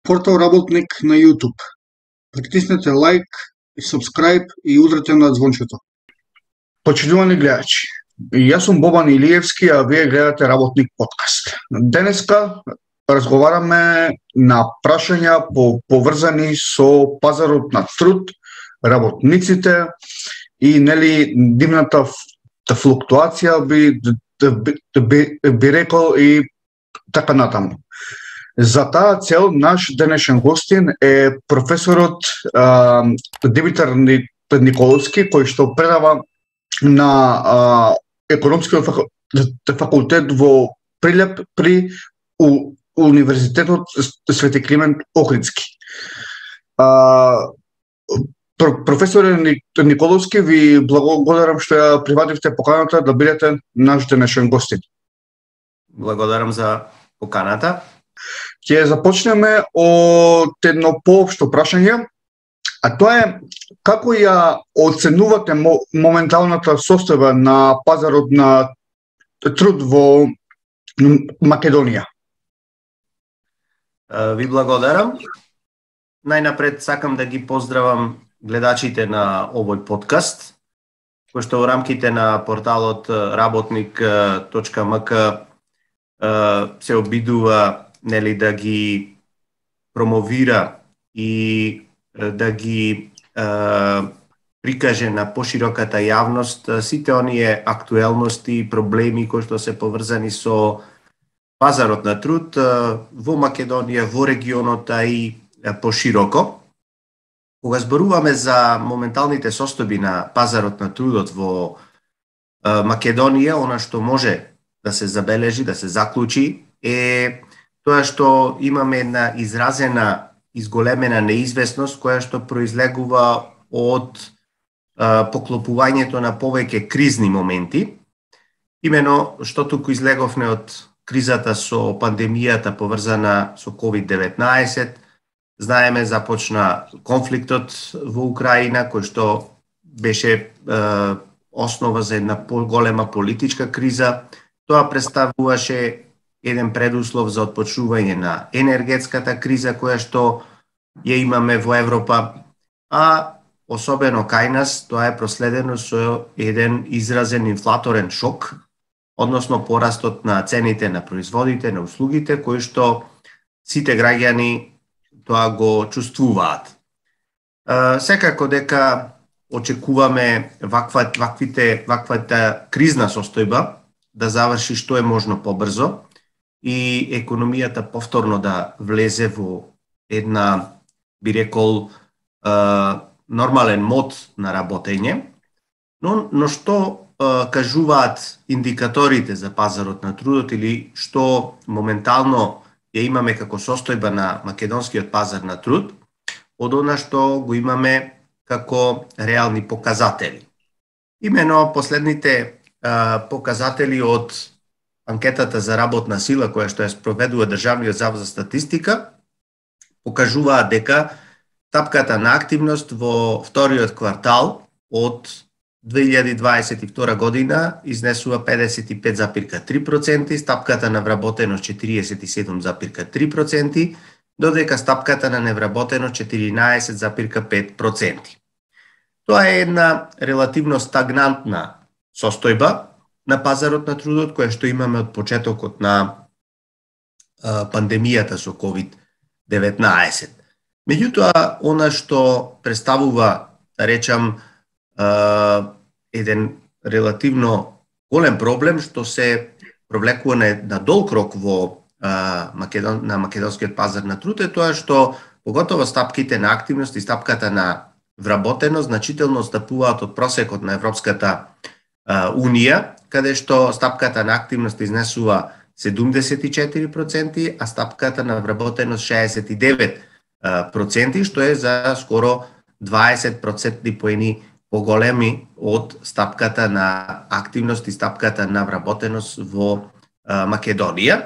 Портал Работник на YouTube. Притиснете лайк и subscribe и удрете на звончето. Почитувани гледачи, јас сум Бобан Илиевски, а вие гледате Работник подкаст. Денеска разговараме на прашања поврзани со пазарот на труд, работниците и нели дивната флуктуација би рекол и така натаму. За таа цел наш денешен гостин е професорот Димитар Николовски, кој што предава на економскиот факултет во Прилеп при Универзитетот Свети Климент Охридски. Професоре Николовски, ви благодарам што ја прифативте поканата да бидете наш денешен гостин. Благодарам за поканата. Ќе започнеме од едно поопшто прашање, а тоа е како ја оценувате моменталната состојба на пазарот на труд во Македонија? Ви благодарам. Најнапред сакам да ги поздравам гледачите на овој подкаст, кој што во рамките на порталот работник.мк се обидува нели да ги промовира и да ги прикаже на пошироката јавност сите оние актуелности и проблеми кои што се поврзани со пазарот на труд во Македонија, во регионот и пошироко. Кога зборуваме за моменталните состојби на пазарот на трудот во Македонија, она што може да се забележи, да се заклучи е тоа што имаме една изразена, изголемена неизвестност која што произлегува од поклопувањето на повеќе кризни моменти. Имено што туку излеговме од кризата со пандемијата поврзана со COVID-19, знаеме започна конфликтот во Украина кој што беше основа за една поголема политичка криза. Тоа представуваше еден предуслов за отпочнување на енергетската криза која што ја имаме во Европа, а особено кај нас тоа е проследено со еден изразен инфлаторен шок, односно порастот на цените на производите, на услугите, кои што сите граѓани тоа го чувствуваат. Секако дека очекуваме ваквата кризна состојба да заврши што е можно побрзо и економијата повторно да влезе во една, би рекол, нормален мод на работење, но што кажуваат индикаторите за пазарот на трудот или што моментално ја имаме како состојба на македонскиот пазар на труд, од она што го имаме како реални показатели. Имено последните показатели од анкетата за работна сила која што ја спроведува Државниот завод за статистика покажуваат дека стапката на активност во вториот квартал од 2022 година изнесува 55,3%, стапката на вработеност 47,3%, додека стапката на невработеност 14,5%. Тоа е една релативно стагнантна состојба на пазарот на трудот која што имаме од почетокот на пандемијата со COVID-19. Меѓутоа, она што представува, да речам, еден релативно голем проблем што се провлекува на долг рок во на македонскиот пазар на труд е тоа што поготово стапките на активност и стапката на вработеност значително стапуваат од просекот на Европската Унија, каде што стапката на активност изнесува 74%, а стапката на вработеност 69%, што е за скоро 20% поени поголеми од стапката на активност и стапката на вработеност во Македонија,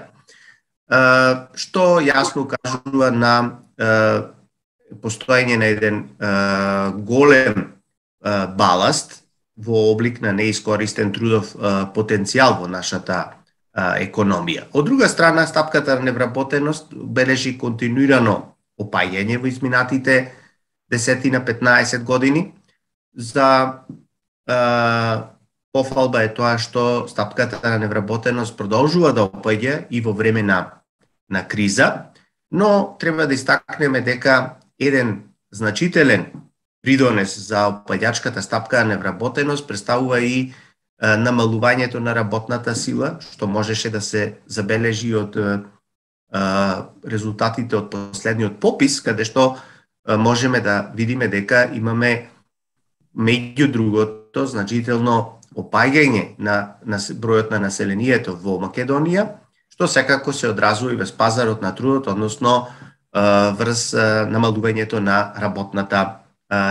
што јасно кажува на постоење на еден голем баласт во облик на неискористен трудов потенцијал во нашата економија. Од друга страна, стапката на невработеност бележи континуирано опаѓање во изминатите 10-15 години. За пофалба е тоа што стапката на невработеност продолжува да опаѓа и во време на криза, но треба да истакнеме дека еден значителен придонес за опаѓачката стапка на невработеност представува и намалувањето на работната сила, што можеше да се забележи од резултатите од последниот попис, каде што можеме да видиме дека имаме меѓу другото значително опаѓање на бројот на населението во Македонија, што секако се одразува и врз пазарот на трудот, односно врз намалувањето на работната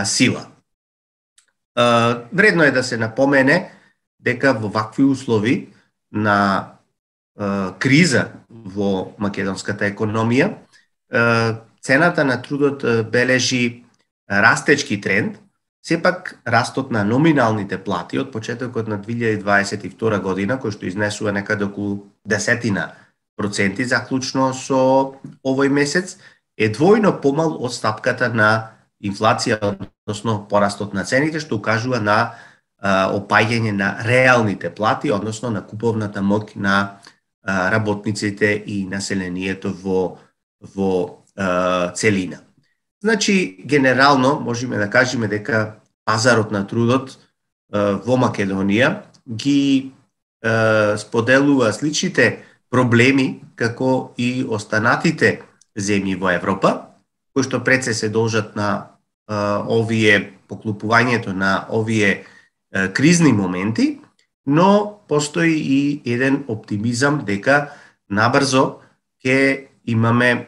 сила. Вредно е да се напомене дека во вакви услови на криза во македонската економија, цената на трудот бележи растечки тренд, сепак растот на номиналните плати од почетокот на 2022 година, кој што изнесува некаде околу 10% заклучно со овој месец, е двојно помал од стапката на инфлација, односно порастот на цените, што укажува на опаѓање на реалните плати, односно на куповната моќ на работниците и населението во целина. Значи, генерално, можеме да кажеме дека пазарот на трудот во Македонија ги споделува сличните проблеми како и останатите земји во Европа, кои што пред се должат на поклупувањето на овие кризни моменти, но постои и еден оптимизам дека набрзо ќе имаме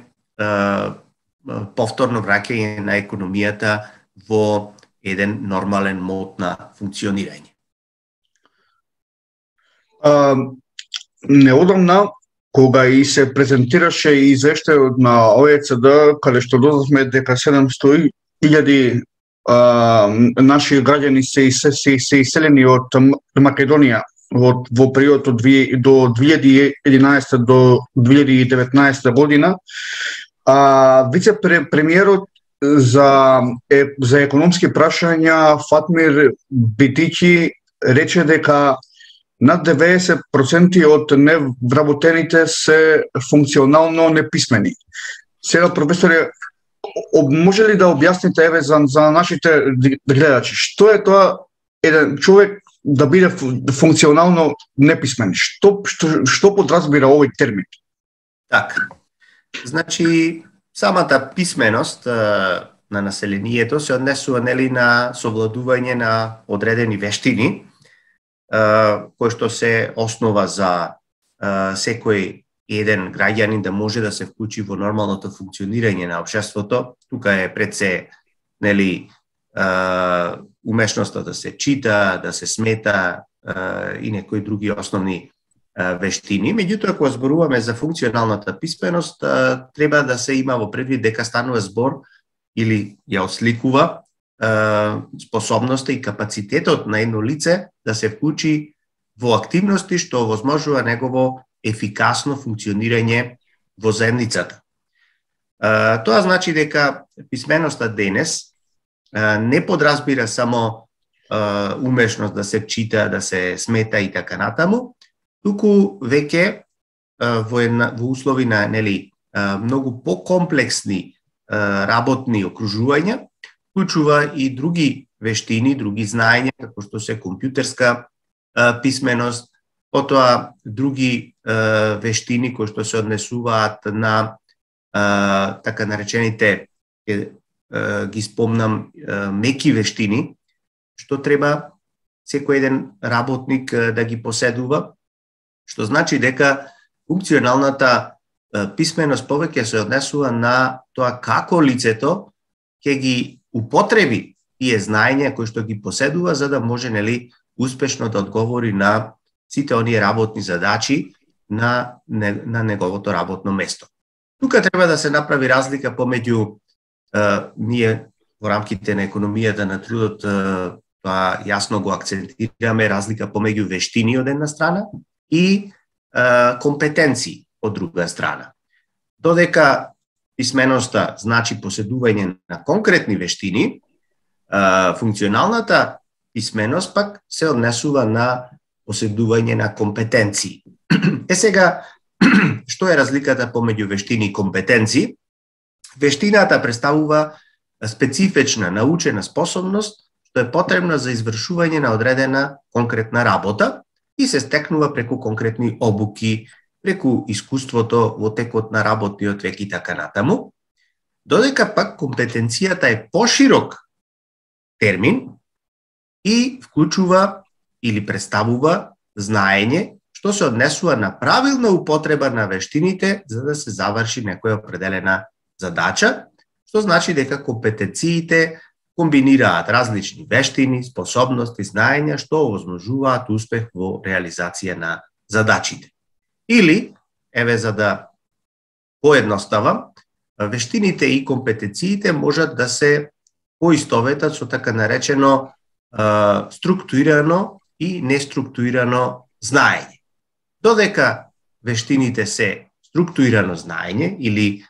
повторно враќање на економијата во еден нормален мод на функционирање. Неодамна, кога и се презентираше извештајот на ОЕЦД, каде што дознавме дека 700.000 наши граѓани се иселени од Македонија во период до 2011 до 2019 година, вице-премиерот за економски прашања Фатмир Битичи рече дека над 90% од невработените се функционално неписмени. Сега, професоре, може ли да објасните за нашите гледачи, што е тоа еден човек да биде функционално неписмен? Што подразбира овој термин? Така. Значи, самата писменост на населението се однесува на совладување на одредени вештини, кои што се основа за секој еден граѓанин да може да се вклучи во нормалното функционирање на општеството. Тука е пред се умешноста да се чита, да се смета и некои други основни вештини. Меѓутоа, кога зборуваме за функционалната писменост, треба да се има во предвид дека станува збор или ја осликува способноста и капацитетот на едно лице да се вклучи во активности што овозможува негово ефикасно функционирање во заедницата. Тоа значи дека писменоста денес не подразбира само умешност да се чита, да се смета и така натаму, туку веќе во услови на многу покомплексни работни окружувања, вклучува и други вештини, други знаења, како што се компјутерска писменост, потоа други вештини кои што се однесуваат на така наречените, ги спомнам, меки вештини, што треба секој еден работник да ги поседува, што значи дека функционалната писменост повеќе се однесува на тоа како лицето ќе ги употреби тие знаења кои што ги поседува за да може успешно да одговори на сите оние работни задачи на неговото работно место. Тука треба да се направи разлика помеѓу ние во рамките на економијата на трудот, тоа јасно го акцентираме, разлика помеѓу вештини од една страна и компетенции од друга страна. Додека писменоста значи поседување на конкретни вештини, функционалната писменост пак се однесува на поседување на компетенции. Сега, што е разликата помеѓу вештини и компетенции? Вештината представува специфична научена способност што е потребна за извршување на одредена конкретна работа и се стекнува преку конкретни обуки, преку искуството во текот на работниот век и така натаму, додека пак компетенцијата е поширок термин и вклучува или представува знаење што се однесува на правилна употреба на вештините за да се заврши некоја определена задача, што значи дека компетенциите комбинираат различни вештини, способности, знаења што овозможуваат успех во реализација на задачите. Или, еве за да поедноставам, вештините и компетенциите можат да се поистоветат со така наречено структурирано и неструктурирано знаење. Додека вештините се структурирано знаење или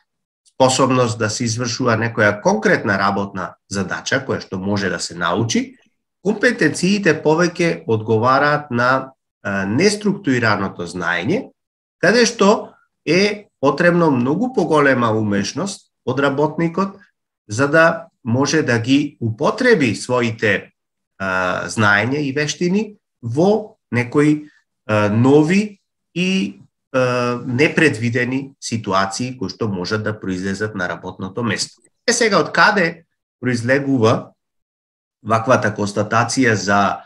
способност да се извршува некоја конкретна работна задача која што може да се научи, компетенциите повеќе одговараат на неструктурираното знаење, каде што е потребно многу поголема умешност од работникот за да може да ги употреби своите знаење и вештини во некои нови и непредвидени ситуации кои што можат да произлезат на работното место. Сега од каде произлегува ваквата констатација за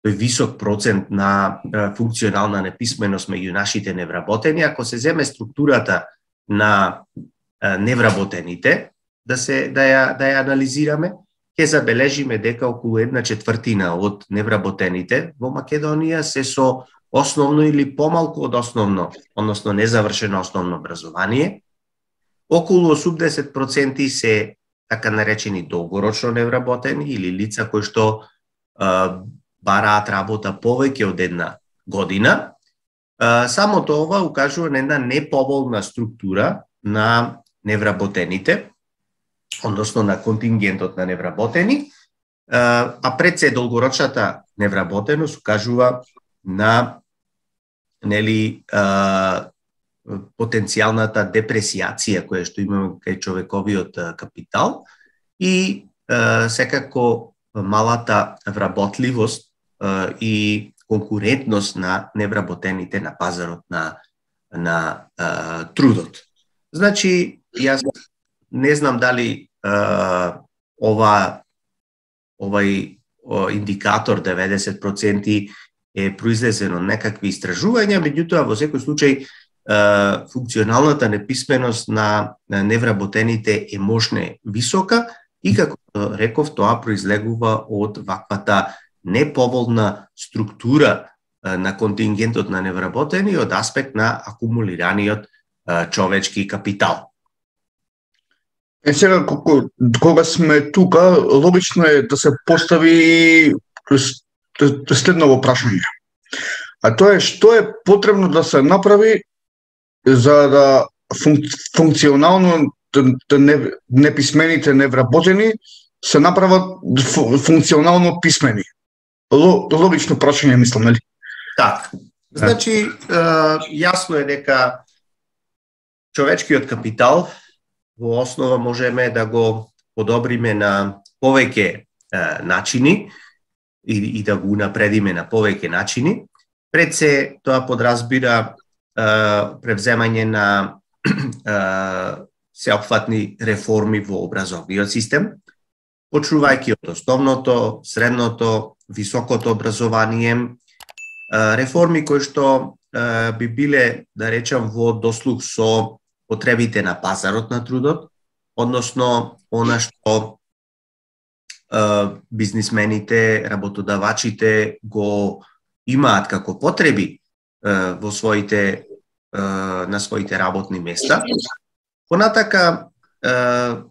тој висок процент на функционална неписменост меѓу нашите невработени? Ако се земе структурата на невработените, да ја анализираме, ќе забележиме дека околу 1/4 од невработените во Македонија се со основно или помалку од основно, односно незавршено основно образование. Околу 80% се така наречени долгорочно невработени или лица кои што бараат работа повеќе од една година. Самото ова укажува на една неповолна структура на невработените, односно на контингентот на невработени, а пред се долгорочната невработеност укажува на потенцијалната депресијација која што имаме кај човековиот капитал и секако малата вработливост и конкурентност на невработените на пазарот на трудот. Значи, јас не знам дали овај индикатор 90% е произлезен од некакви истражувања, меѓутоа во секој случај функционалната неписменост на невработените е можна висока и како реков тоа произлегува од ваквата неповолна структура на контингентот на невработени од аспект на акумулираниот човечки капитал. Сега, кога сме тука, логично е да се постави следното прашање. А тоа е што е потребно да се направи за да функционално неписмените невработени се направат функционално писмени. Логично прашање, мислам, нели? Так. Значи, јасно е дека човечкиот капитал во основа можеме да го подобриме на повеќе начини и да го унапредиме на повеќе начини. Пред се тоа подразбира превземање на сеопфатни реформи во образовниот систем, почнувајќи од основното, средното, високото образование, реформи кои што би биле, да речам, во дослух со потребите на пазарот на трудот, односно она што бизнисмените, работодавачите го имаат како потреби во на своите работни места. Понатака,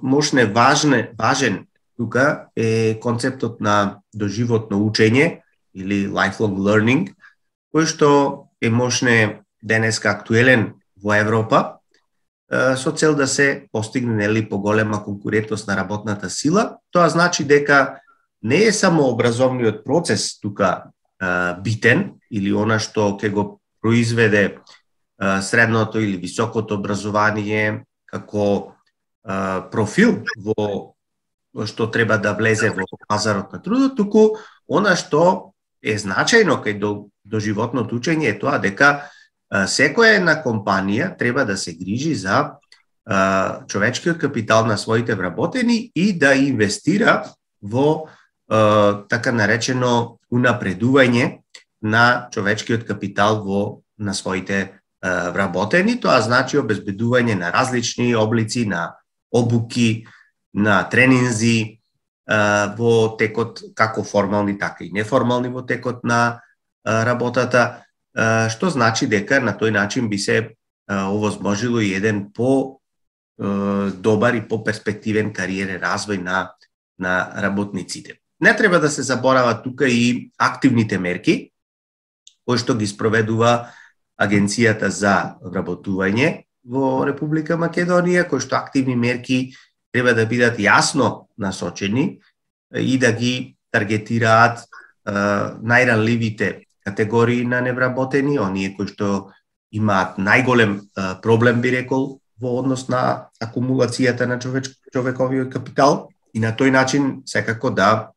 можне важен тука е концептот на доживотно учење или lifelong learning, кој што е можне денеска актуелен во Европа, со цел да се постигне нели поголема конкурентност на работната сила. Тоа значи дека не е само образовниот процес тука битен или она што ќе го произведе средното или високото образование како профил во што треба да влезе во пазарот на трудот, туку она што е значајно кај до животното учење е тоа дека секоја една компанија треба да се грижи за човечкиот капитал на своите вработени и да инвестира во така наречено унапредување на човечкиот капитал на своите вработени. Тоа значи обезбедување на различни облици на обуки, на тренинзи во текот како формални, така и неформални во текот на работата, што значи дека на тој начин би се овозможило и еден по-добар и по-перспективен кариерен развој на работниците. Не треба да се заборават тука и активните мерки, кои што ги спроведува Агенцијата за вработување во Република Македонија, кои што активни мерки треба да бидат јасно насочени и да ги таргетираат најранливите категории на невработени, оние кои што имаат најголем проблем, би рекол, во однос на акумулацијата на човековиот капитал и на тој начин секако да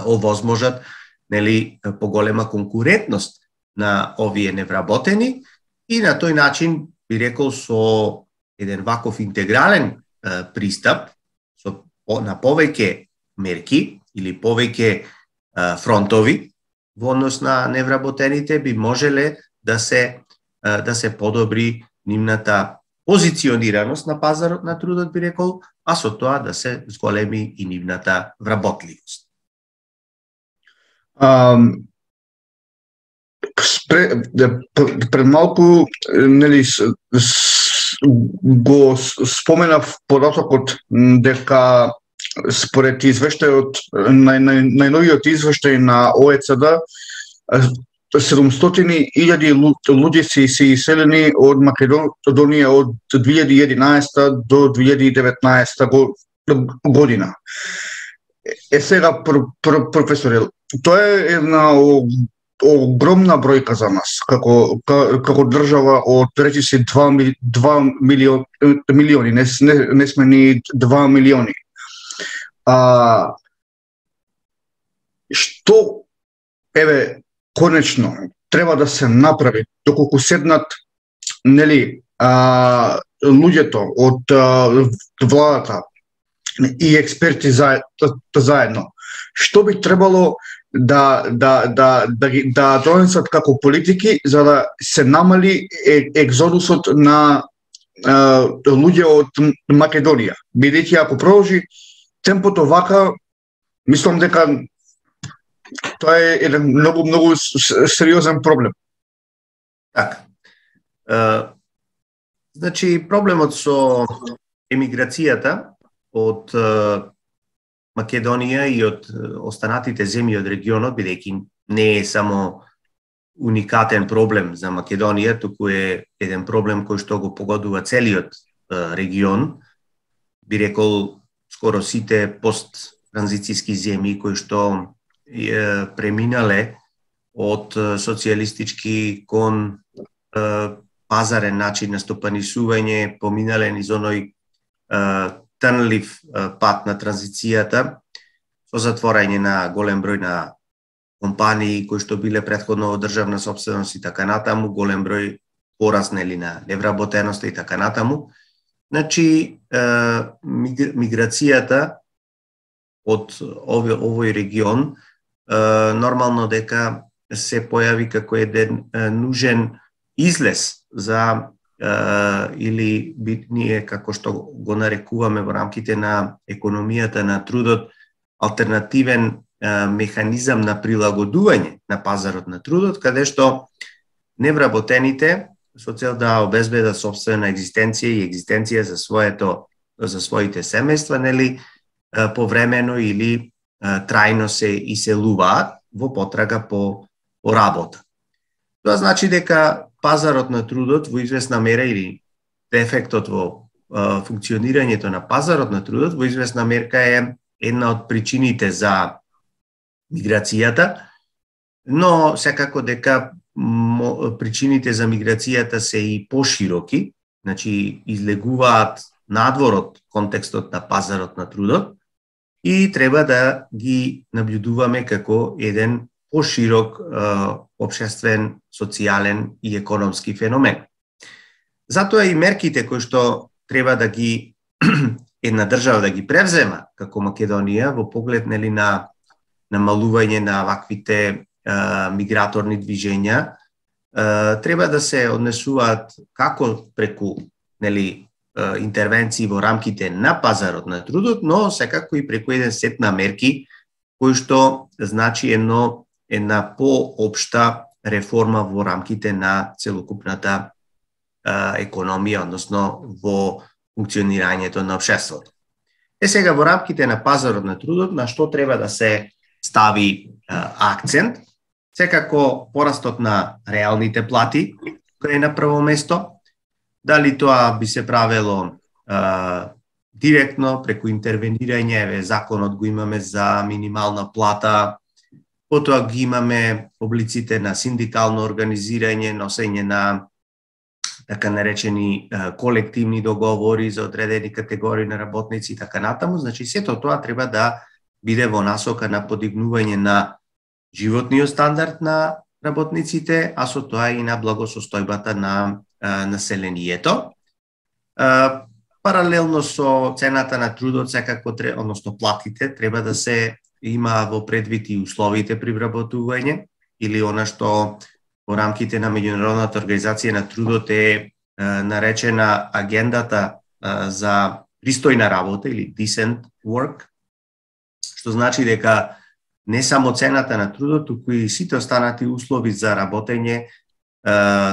овозможат нели поголема конкурентност на овие невработени и на тој начин би рекол со еден ваков интегрален пристап на повеќе мерки или повеќе фронтови во однос на невработените би можеле да се подобри нивната позиционираност на пазарот на трудот, би рекол, а со тоа да се зголеми и нивната вработливост. Пред малку нели го споменав податокот дека според извештајот најновиот извештај на ОЕЦД 700.000 луѓе се иселени од Македонија од 2011 до 2019 година. Сега, професоре, тоа е една огромна бројка за нас, како држава од речиси 2 милиони, не сме ни 2 милиони. Што, конечно, треба да се направи, доколку седнат, нели, луѓето од владата и експерти заедно, што би требало да донесат како политики за да се намали екзодусот на луѓе од Македонија. Бидејќи ако продолжи темпото вака, мислам дека тоа е еден многу сериозен проблем. Така. Значи, проблемот со емиграцијата од Македонија и од останатите земји од регионот, бидејќи не е само уникатен проблем за Македонија, туку е еден проблем кој што го погодува целиот регион, би рекол скоро сите посттранзицијски земји кои што преминале од социјалистички кон пазарен начин на стопанисување, поминале низ оној трнлив пат на транзицијата, со затворање на голем број на компании кои што биле претходно во државна сопственост и така натаму, голем број пораст нели на невработеноста и така натаму. Значи, миграцијата од овој регион нормално дека се појави како еден нужен излез за или ние како што го нарекуваме во рамките на економијата на трудот алтернативен механизам на прилагодување на пазарот на трудот, каде што невработените со цел да обезбедат сопствена екзистенција и екзистенција за своите семејства, нели, повремено или трајно се иселуваат во потрага по работа. Тоа значи дека пазарот на трудот во известна мера или дефектот во функционирањето на пазарот на трудот во известна мерка е една од причините за миграцијата, но секако дека причините за миграцијата се и пошироки, значи излегуваат надвор од контекстот на пазарот на трудот и треба да ги наблюдуваме како еден поширок општествен, социјален и економски феномен. Затоа и мерките кои што треба да ги една држава да ги превзема како Македонија во поглед на намалување на ваквите миграторни движења, треба да се однесуваат како преку интервенции во рамките на пазарот на трудот, но секако и преку еден сет на мерки кои што значи една поопшта реформа во рамките на целокупната економија, односно во функционирањето на општеството. Сега во рамките на пазарот на трудот, на што треба да се стави акцент? Секако порастот на реалните плати кој е на прво место. Дали тоа би се правело директно преку интервенирање, законот го имаме за минимална плата, потоа ги имаме облиците на синдикално организирање, носење на така наречени колективни договори за одредени категории на работници и така натаму. Значи, сето тоа треба да биде во насока на подигнување на животниот стандард на работниците, а со тоа и на благосостојбата на населението. Паралелно со цената на трудот, секако, односно платите, треба да се има во предвид и условите при вработување, или она што во рамките на Меѓународната организација на трудот е наречена агендата за пристојна работа или decent work, што значи дека не само цената на трудот, туку и сите останати услови за работење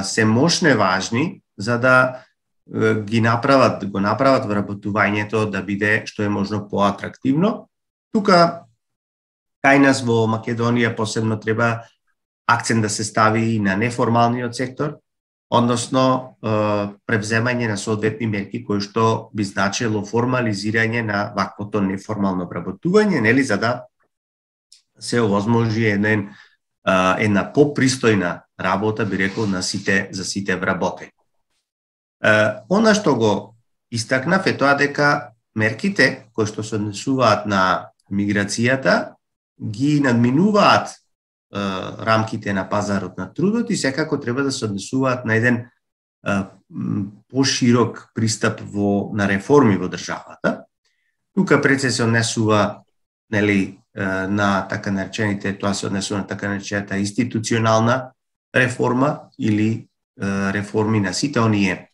се мощне важни за да го направат вработувањето да биде што е можно поатрактивно. Тука кај нас во Македонија посебно треба акцент да се стави и на неформалниот сектор, односно превземање на соодветни мерки кои што би значило формализирање на ваквото неформално вработување, нели, за да се овозможи една попристојна работа, би рекол, за сите вработени. Она што го истакнав е тоа дека мерките кои што се однесуваат на миграцијата ги надминуваат рамките на пазарот на трудот и секако треба да се однесуваат на еден поширок пристап на реформи во државата. Тука пред се однесува на така наречените, тоа се однесува на така наречената институционална реформа или реформи на сите оние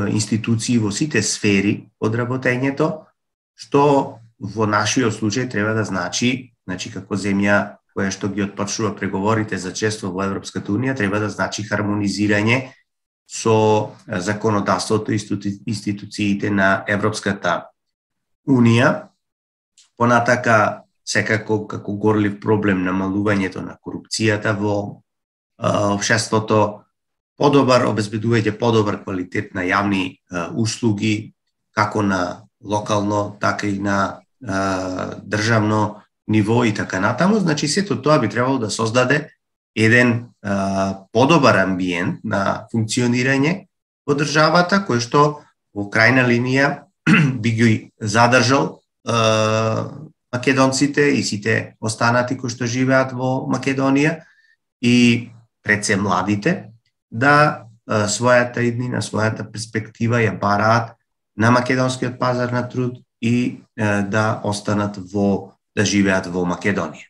институции во сите сфери од работењето, што во нашиот случај треба да значи како земја која што ги отпочнува преговорите за членство во Европската унија, треба да значи хармонизирање со законодавството и институциите на Европската унија. Понатака, секако како горлив проблем намалувањето на корупцијата во општеството, обезбедување подобар квалитет на јавни услуги, како на локално, така и на државно ниво и така натаму. Значи, сето тоа би требало да создаде еден подобар амбиент на функционирање во државата, кој што во крајна линија би ги задржал македонците и сите останати кои што живеат во Македонија и пред се младите да својата иднина, својата перспектива ја бараат на македонскиот пазар на труд и да останат да живеат во Македонија.